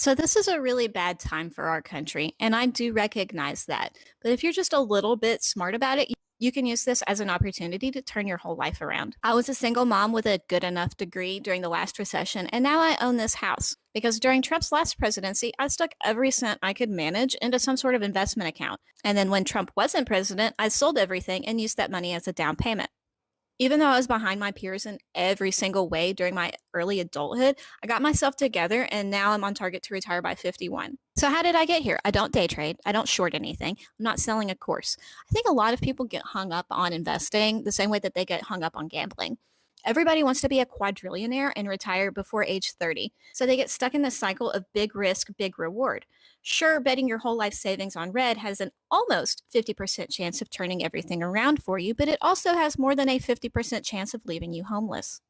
So, this is a really bad time for our country, and I do recognize that. But if you're just a little bit smart about it, you can use this as an opportunity to turn your whole life around. I was a single mom with a good enough degree during the last recession, and now I own this house because during Trump's last presidency, I stuck every cent I could manage into some sort of investment account. And then when Trump wasn't president, I sold everything and used that money as a down payment. Even though I was behind my peers in every single way during my early adulthood, I got myself together and now I'm on target to retire by 51. So, how did I get here? I don't day trade, I don't short anything, I'm not selling a course. I think a lot of people get hung up on investing the same way that they get hung up on gambling. Everybody wants to be a quadrillionaire and retire before age 30. So they get stuck in this cycle of big risk, big reward. Sure, betting your whole life savings on red has an almost 50% chance of turning everything around for you, but it also has more than a 50% chance of leaving you homeless.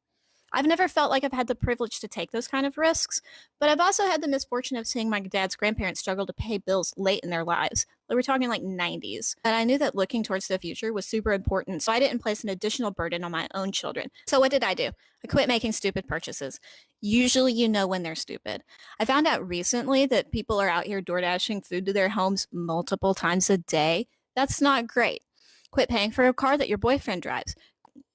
I've never felt like I've had the privilege to take those kind of risks, but I've also had the misfortune of seeing my dad's grandparents struggle to pay bills late in their lives. We're talking like 90s. And I knew that looking towards the future was super important, so I didn't place an additional burden on my own children. So what did I do? I quit making stupid purchases. Usually you know when they're stupid. I found out recently that people are out here door dashing food to their homes multiple times a day. That's not great. Quit paying for a car that your boyfriend drives.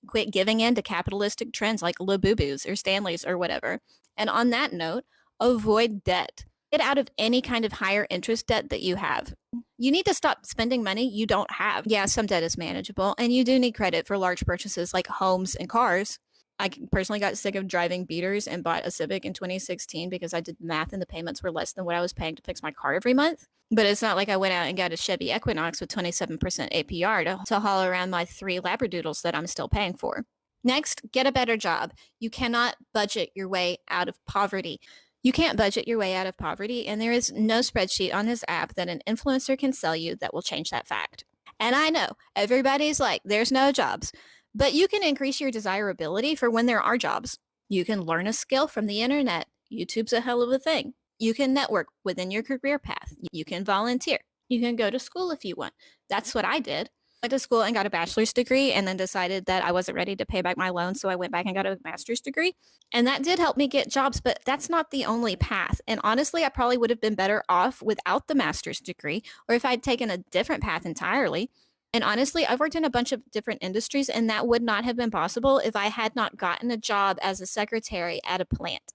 Quit giving in to capitalistic trends like Labubu's or Stanley's or whatever. And on that note, avoid debt. Get out of any kind of higher interest debt that you have. You need to stop spending money you don't have. Yeah, some debt is manageable, and you do need credit for large purchases like homes and cars. I personally got sick of driving beaters and bought a Civic in 2016 because I did math and the payments were less than what I was paying to fix my car every month. But it's not like I went out and got a Chevy Equinox with 27% APR to haul around my 3 Labradoodles that I'm still paying for. Next, get a better job. You cannot budget your way out of poverty. You can't budget your way out of poverty, and there is no spreadsheet on this app that an influencer can sell you that will change that fact. And I know everybody's like, there's no jobs, but you can increase your desirability for when there are jobs. You can learn a skill from the internet. YouTube's a hell of a thing. You can network within your career path. You can volunteer. You can go to school if you want. That's what I did. I went to school and got a bachelor's degree and then decided that I wasn't ready to pay back my loan. So I went back and got a master's degree. And that did help me get jobs, but that's not the only path. And honestly, I probably would have been better off without the master's degree or if I'd taken a different path entirely. And honestly, I've worked in a bunch of different industries, and that would not have been possible if I had not gotten a job as a secretary at a plant.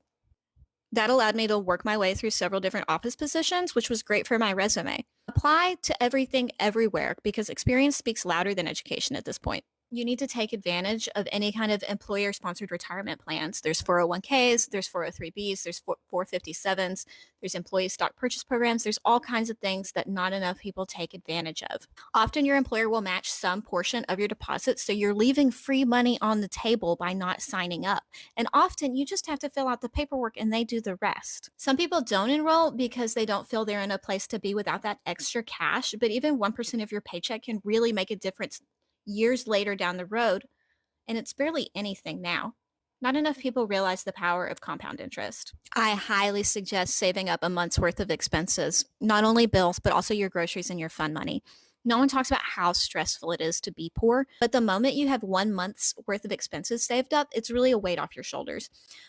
That allowed me to work my way through several different office positions, which was great for my resume. Apply to everything everywhere because experience speaks louder than education at this point. You need to take advantage of any kind of employer-sponsored retirement plans. There's 401ks, there's 403bs, there's 457s, there's employee stock purchase programs. There's all kinds of things that not enough people take advantage of. Often your employer will match some portion of your deposits, so you're leaving free money on the table by not signing up. And often you just have to fill out the paperwork and they do the rest. Some people don't enroll because they don't feel they're in a place to be without that extra cash, but even 1% of your paycheck can really make a difference years later down the road, and it's barely anything now. Not enough people realize the power of compound interest. I highly suggest saving up a month's worth of expenses, not only bills, but also your groceries and your fun money. No one talks about how stressful it is to be poor, but the moment you have 1 month's worth of expenses saved up, it's really a weight off your shoulders.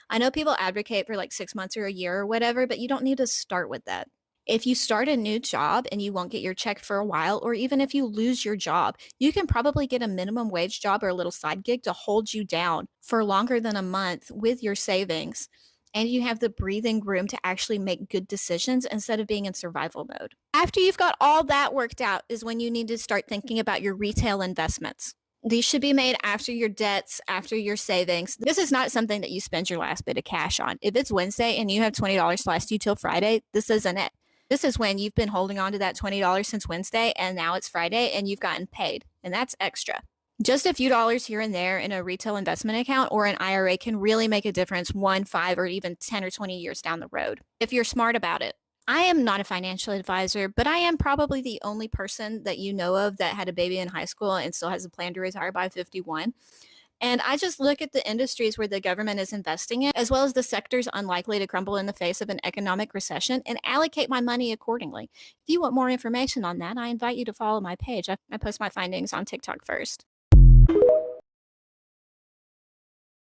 I know people advocate for like 6 months or a year or whatever, but you don't need to start with that. If you start a new job and you won't get your check for a while, or even if you lose your job, you can probably get a minimum wage job or a little side gig to hold you down for longer than a month with your savings. And you have the breathing room to actually make good decisions instead of being in survival mode. After you've got all that worked out is when you need to start thinking about your retail investments. These should be made after your debts, after your savings. This is not something that you spend your last bit of cash on. If it's Wednesday and you have $20 to last you till Friday, this isn't it. This is when you've been holding on to that $20 since Wednesday, and now it's Friday, and you've gotten paid, and that's extra. Just a few dollars here and there in a retail investment account or an IRA can really make a difference 1, 5, or even 10 or 20 years down the road, if you're smart about it. I am not a financial advisor, but I am probably the only person that you know of that had a baby in high school and still has a plan to retire by 51. And I just look at the industries where the government is investing in, as well as the sectors unlikely to crumble in the face of an economic recession, and allocate my money accordingly. If you want more information on that, I invite you to follow my page. I post my findings on TikTok first.